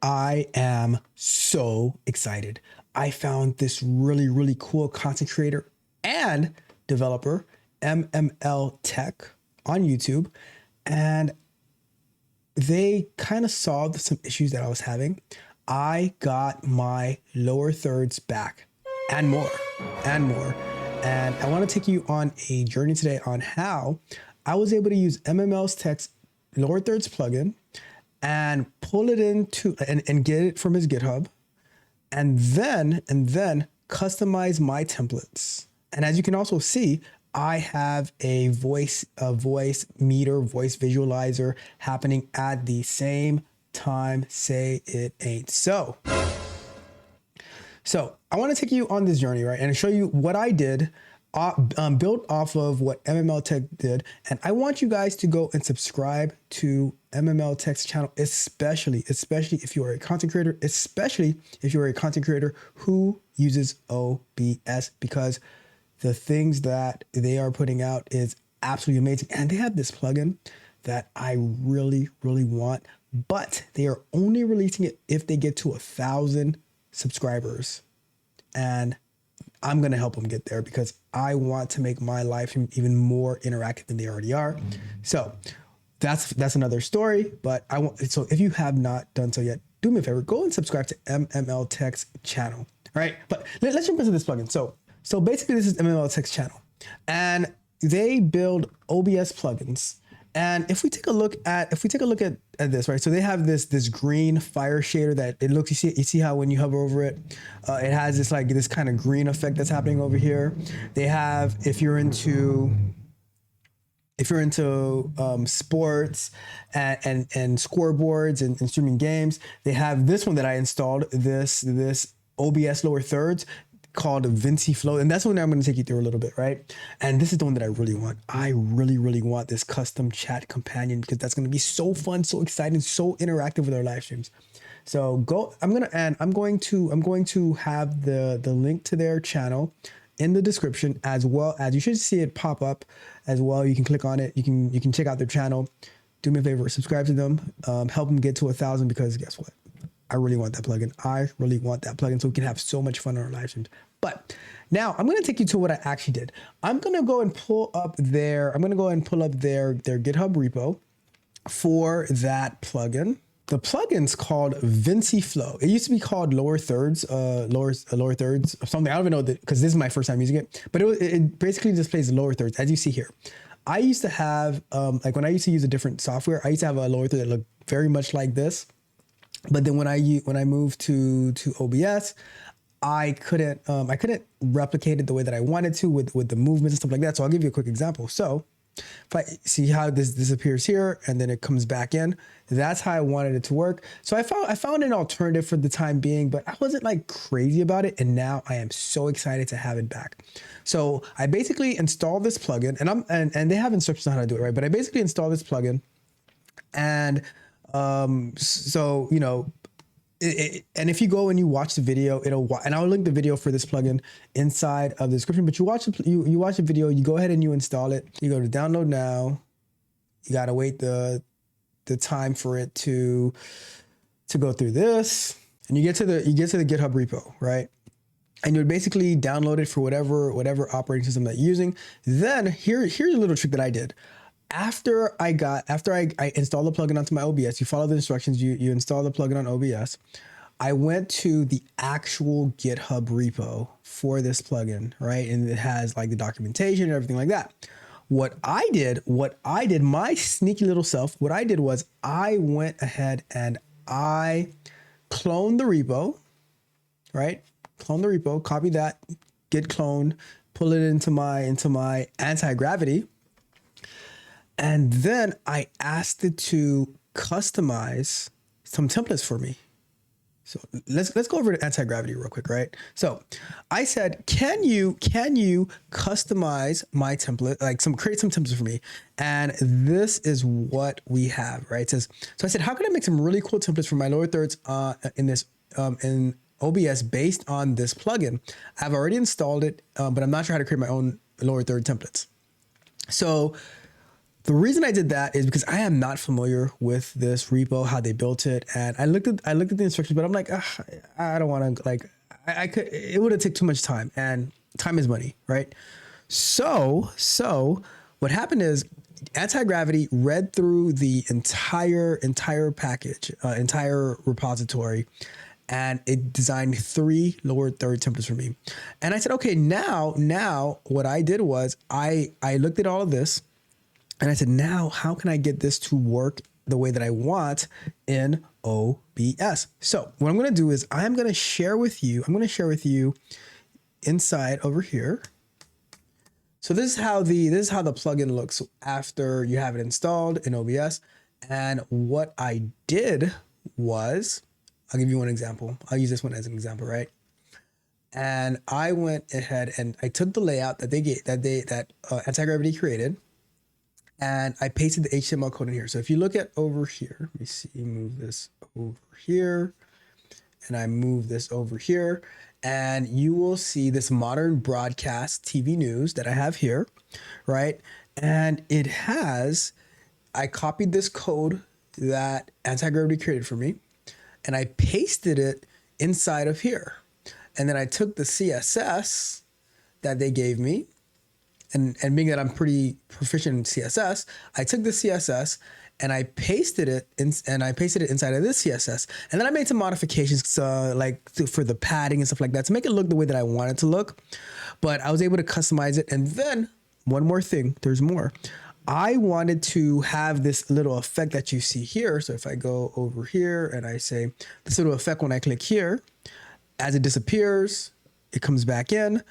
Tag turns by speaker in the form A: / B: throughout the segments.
A: I am so excited. I found this really cool content creator and developer, MML Tech, on YouTube, and they kind of solved some issues that I was having. I got my lower thirds back and more and more. And I want to take you on a journey today on how I was able to use MML Tech's lower thirds plugin and pull it into and get it from his GitHub, and then customize my templates. And as you can also see, I have a voice meter, voice visualizer happening at the same time. Say it ain't so. So I want to take you on this journey, right, and show you what I did, built off of what MML Tech did. And I want you guys to go and subscribe to MML Tech's channel, especially if you are a content creator, especially if you're a content creator who uses OBS, because the things that they are putting out is absolutely amazing. And they have this plugin that I really want, but they are only releasing it if they get to 1,000 subscribers. And I'm going to help them get there because I want to make my life even more interactive than they already are. So that's another story, but so if you have not done so yet, do me a favor, go and subscribe to MML Tech's channel. All right, but let's jump into this plugin. So basically this is MML Tech's channel, and they build OBS plugins. And if we take a look at this, right? So they have this green fire shader that it looks, you see how when you hover over it, it has this kind of green effect that's happening over here. They have, if you're into sports and scoreboards and streaming games, they have this one that I installed, this OBS lower thirds, called Vincy Flow, and that's the one that I'm going to take you through a little bit, right? And this is the one that I really want. I really want this custom chat companion because that's going to be so fun, so exciting, so interactive with our live streams. So I'm going to have the link to their channel in the description, as well as you should see it pop up as well. You can click on it. You can check out their channel. Do me a favor, subscribe to them, help them get to 1,000, because guess what? I really want that plugin. I really want that plugin so we can have so much fun on our live streams. But now I'm going to take you to what I actually did. I'm going to go and pull up their GitHub repo for that plugin. The plugin's called Vincy Flow. It used to be called lower thirds, lower thirds or something. I don't even know that because this is my first time using it, but it basically displays the lower thirds as you see here. I used to have, like when I used to use a different software, I used to have a lower third that looked very much like this. But then when I moved to OBS, I couldn't replicate it the way that I wanted to with the movements and stuff like that. So I'll give you a quick example. So if I see how this disappears here and then it comes back in, that's how I wanted it to work. So I found an alternative for the time being, but I wasn't like crazy about it. And now I am so excited to have it back. So I basically installed this plugin, and they have instructions on how to do it, right? But I basically installed this plugin, and so, you know, and if you go and you watch the video, and I'll link the video for this plugin inside of the description, but you watch the video, you go ahead and you install it. You go to download now. You got to wait the time for it to go through this, and you get to the GitHub repo, right? And you would basically download it for whatever operating system that you're using. Then here's a little trick that I did. After I installed the plugin onto my OBS, you follow the instructions, you install the plugin on OBS. I went to the actual GitHub repo for this plugin, right? And it has like the documentation and everything like that. What I did, my sneaky little self, what I did was I went ahead and I cloned the repo, right? Clone the repo, copy that, git clone, pull it into my AntiGravity. And then I asked it to customize some templates for me. So let's go over to AntiGravity real quick, right? So I said, can you customize my template, create some templates for me? And this is what we have, right? It says, so I said, how can I make some really cool templates for my lower thirds in OBS based on this plugin? I've already installed it, but I'm not sure how to create my own lower third templates. So The reason I did that is because I am not familiar with this repo, how they built it, and I looked at the instructions, but I'm like, I don't want to like. I could. It would have taken too much time, and time is money, right? So what happened is AntiGravity read through the entire package, entire repository, and it designed 3 lower third templates for me. And I said, okay, now what I did was I looked at all of this and I said, now how can I get this to work the way that I want in OBS? So what I'm going to do is I'm going to share with you inside over here. So this is how the plugin looks after you have it installed in OBS. And what I did was, I'll give you one example. I'll use this one as an example, right? And I went ahead and I took the layout that AntiGravity created, and I pasted the HTML code in here. So if you look at over here, let me see, move this over here, and I move this over here, and you will see this modern broadcast TV news that I have here, right? And it has, I copied this code that AntiGravity created for me, and I pasted it inside of here. And then I took the CSS that they gave me, and being that I'm pretty proficient in CSS, I took the CSS and I pasted it inside of this CSS. And then I made some modifications for the padding and stuff like that to make it look the way that I want it to look. But I was able to customize it. And then one more thing, there's more. I wanted to have this little effect that you see here. So if I go over here and I say this little effect when I click here, as it disappears, it comes back in.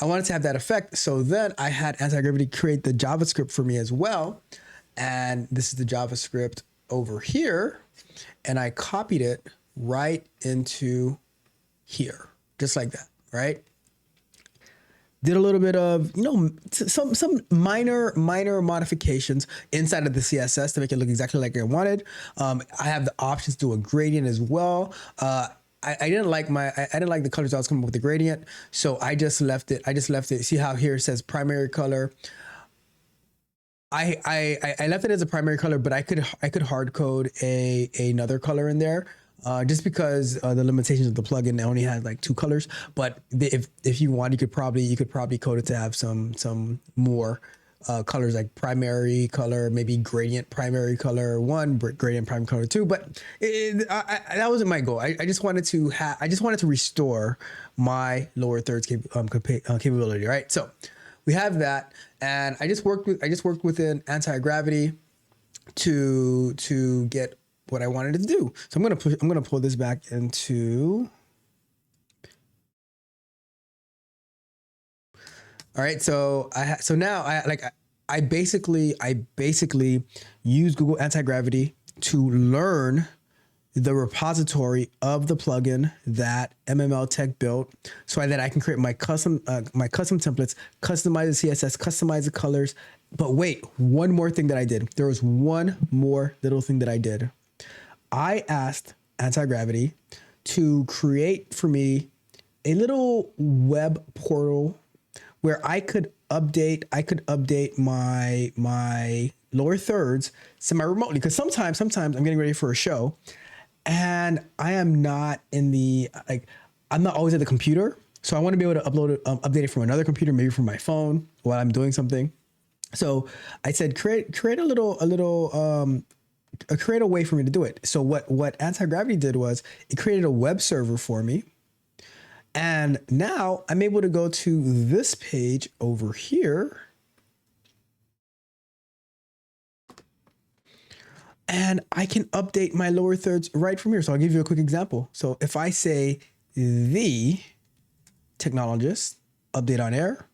A: I wanted to have that effect. So then I had AntiGravity create the JavaScript for me as well. And this is the JavaScript over here. And I copied it right into here, just like that, right? Did a little bit of, some minor modifications inside of the CSS to make it look exactly like I wanted. I have the options to do a gradient as well. I didn't like the colors I was coming up with the gradient, so I just left it. See how here it says primary color. I left it as a primary color, but I could hard code another color in there, just because the limitations of the plugin only has like 2 colors. But if you want, you could probably code it to have some more colors, like primary color, maybe gradient primary color 1, gradient primary color 2. But that wasn't my goal. I just wanted to restore my lower thirds capability, right? So we have that, and I just worked within AntiGravity to get what I wanted to do. So I'm gonna pull this back into. All right, so now I basically use Google AntiGravity to learn the repository of the plugin that MML Tech built, so that I can create my custom templates, customize the CSS, customize the colors. But wait, one more thing that I did. There was one more little thing that I did. I asked AntiGravity to create for me a little web portal where I could update my lower thirds semi-remotely. Because sometimes I'm getting ready for a show and I am not I'm not always at the computer. So I want to be able to update it from another computer, maybe from my phone while I'm doing something. So I said, create a way for me to do it. So what AntiGravity did was it created a web server for me. And now I'm able to go to this page over here. And I can update my lower thirds right from here. So I'll give you a quick example. So if I say the technologist, update on air,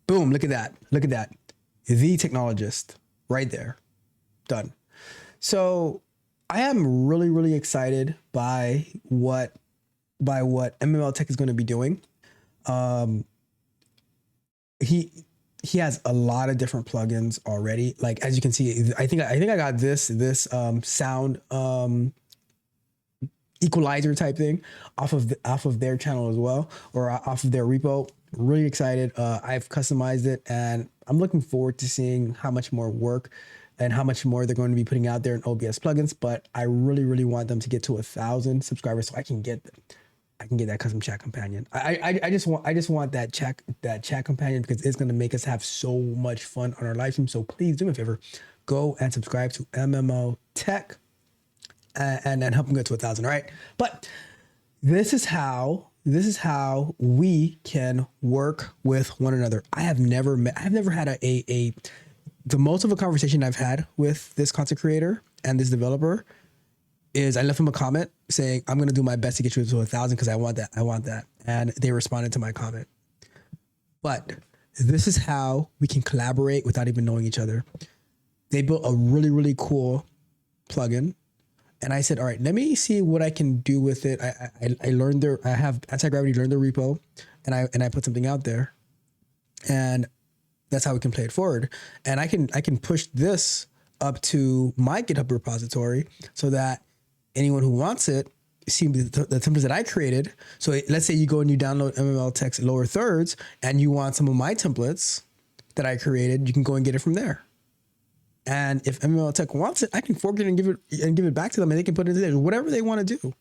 A: boom, look at that. The technologist right there, done. So I am really, really excited by what MML Tech is going to be doing. He has a lot of different plugins already. Like, as you can see, I think I got this sound equalizer type thing off of their channel as well, or off of their repo. Really excited. I've customized it, and I'm looking forward to seeing how much more work and how much more they're going to be putting out there in OBS plugins. But I really want them to get to 1,000 subscribers so I can get that custom chat companion. I just want that chat companion because it's going to make us have so much fun on our live stream. So please do me a favor, go and subscribe to MML Tech and help them get to 1,000. All right, but this is how we can work with one another. I've never had the most of a conversation I've had with this content creator and this developer is I left him a comment saying, I'm going to do my best to get you to 1,000 because I want that. And they responded to my comment. But this is how we can collaborate without even knowing each other. They built a really cool plugin. And I said, all right, let me see what I can do with it. I learned I have AntiGravity learned the repo and I put something out there. And that's how we can play it forward. And I can push this up to my GitHub repository so that anyone who wants it, see the templates that I created. So let's say you go and you download MML Tech's lower thirds and you want some of my templates that I created, you can go and get it from there. And if MML Tech wants it, I can fork it and give it back to them and they can put it in there, whatever they want to do.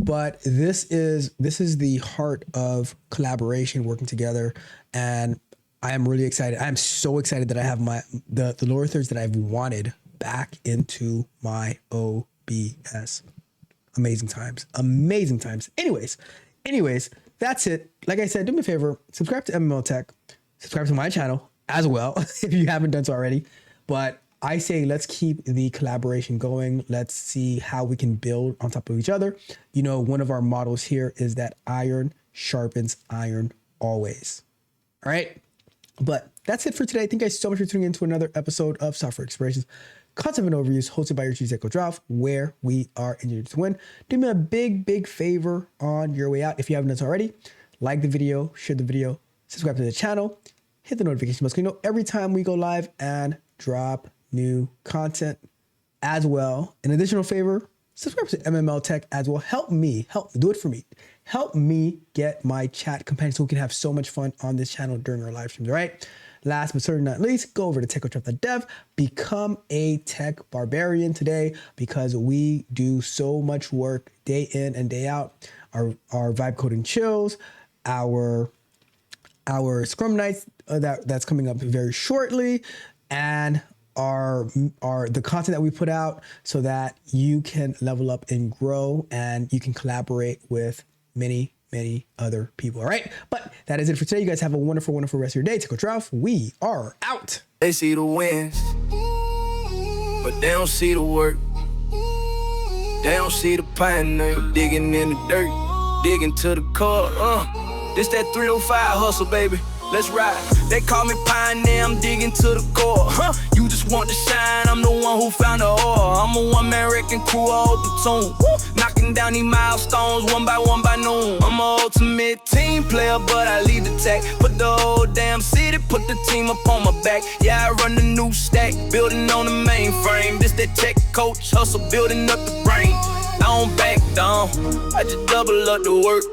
A: But this is the heart of collaboration, working together. And I am really excited. I am so excited that I have the lower thirds that I've wanted back into my OBS. Amazing times. Anyways, that's it. Like I said, do me a favor, subscribe to MML Tech, subscribe to my channel as well if you haven't done so already. But I say let's keep the collaboration going. Let's see how we can build on top of each other. You know, one of our models here is that iron sharpens iron always. All right. But that's it for today. Thank you guys so much for tuning in to another episode of Software Explorations Content and Overviews, hosted by your Chief Echo Draft, where we are engineered to win. Do me a big favor on your way out. If you haven't done so already, like the video, share the video, subscribe to the channel, hit the notification bell so you know every time we go live and drop new content as well. An additional favor, subscribe to MML Tech as well. Do it for me. Help me get my chat companion so we can have so much fun on this channel during our live streams, all right? Last but certainly not least, go over to techcoach.dev, become a tech barbarian today because we do so much work day in and day out. Our vibe coding chills, our Scrum Nights that's coming up very shortly, and the content that we put out so that you can level up and grow and you can collaborate with many other people. All right. But that is it for today. You guys have a wonderful rest of your day. Take a Ralph. We are out.
B: They see the wins, but they don't see the work. They don't see the pioneer digging in the dirt, digging to the core. This that 305 hustle, baby. Let's ride. They call me pioneer, I'm digging to the core. You just want to shine, I'm the one who found the ore. I'm a one-man wrecking crew, I hold the tune. Knocking down these milestones one by noon. I'm an ultimate team player, but I lead the tech. Put the whole damn city, put the team up on my back. Yeah, I run the new stack, building on the mainframe. This that tech coach hustle, building up the brain. I don't back down, I just double up the work.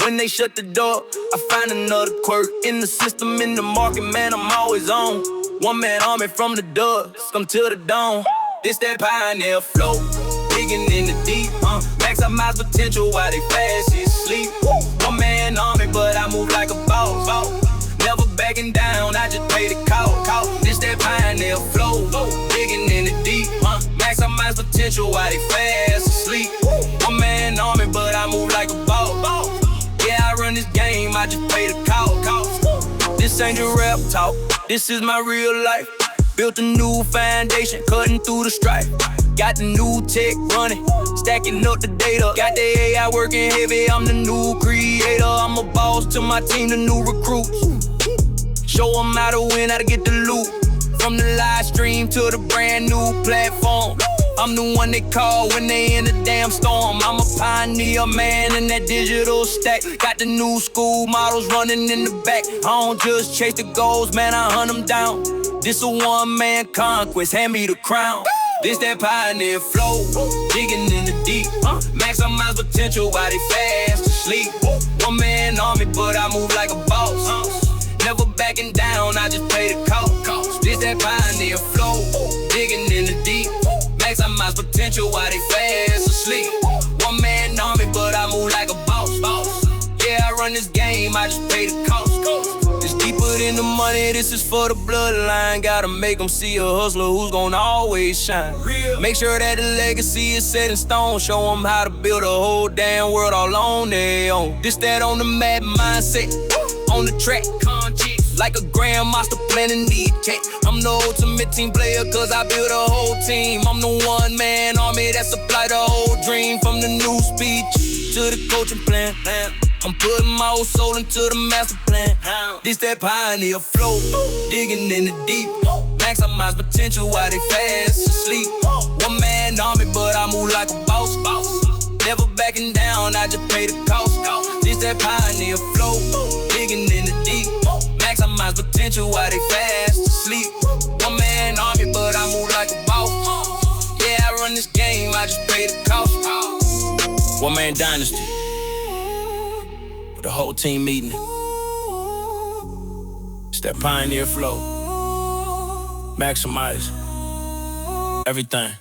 B: When they shut the door, I find another quirk. In the system, in the market, man, I'm always on. One man army from the dusk, come till the dawn. This that pioneer flow, digging in the deep, max out my potential while they fast asleep. One man army, but I move like a boss. Never backing down, I just pay the cost. This that pioneer flow, digging in the deep, max out my potential while they fast asleep. One man army, but I move like a boss. Yeah, I run this game, I just pay the cost. This ain't your rap talk, this is my real life. Built a new foundation, cutting through the strife. Got the new tech running, stacking up the data. Got the AI working heavy, I'm the new creator. I'm a boss to my team, the new recruits. Show them how to win, how to get the loot. From the live stream to the brand new platform. I'm the one they call when they in a damn storm. I'm a pioneer, man, in that digital stack. Got the new school models running in the back. I don't just chase the goals, man, I hunt them down. This a one-man conquest, hand me the crown. This that pioneer flow, digging in the deep. Max out my potential while they fast asleep. One man army, but I move like a boss. Never backing down, I just pay the cost. This This that pioneer flow, digging in the deep. Maximize potential while they fast asleep. One man army, but I move like a boss. Yeah, I run this game, I just pay the cost. It's deeper than the money, this is for the bloodline. Gotta make them see a hustler who's gonna always shine. Make sure that the legacy is set in stone. Show them how to build a whole damn world all on their own. This that on the mad mindset, on the track. Like a grandmaster planning the attack. I'm the ultimate team player cause I build a whole team. I'm the one man army that supply the whole dream. From the new speech to the coaching plan. I'm putting my whole soul into the master plan. This that pioneer flow, digging in the deep. Maximize potential while they fast asleep. One man army but I move like a boss. Never backing down, I just pay the cost. This that pioneer flow, digging in the deep. Maximize potential while they fast asleep. One man army, but I move like a boss. Yeah, I run this game, I just pay the cost. One man dynasty, with the whole team meeting. It's that pioneer flow. Maximize everything.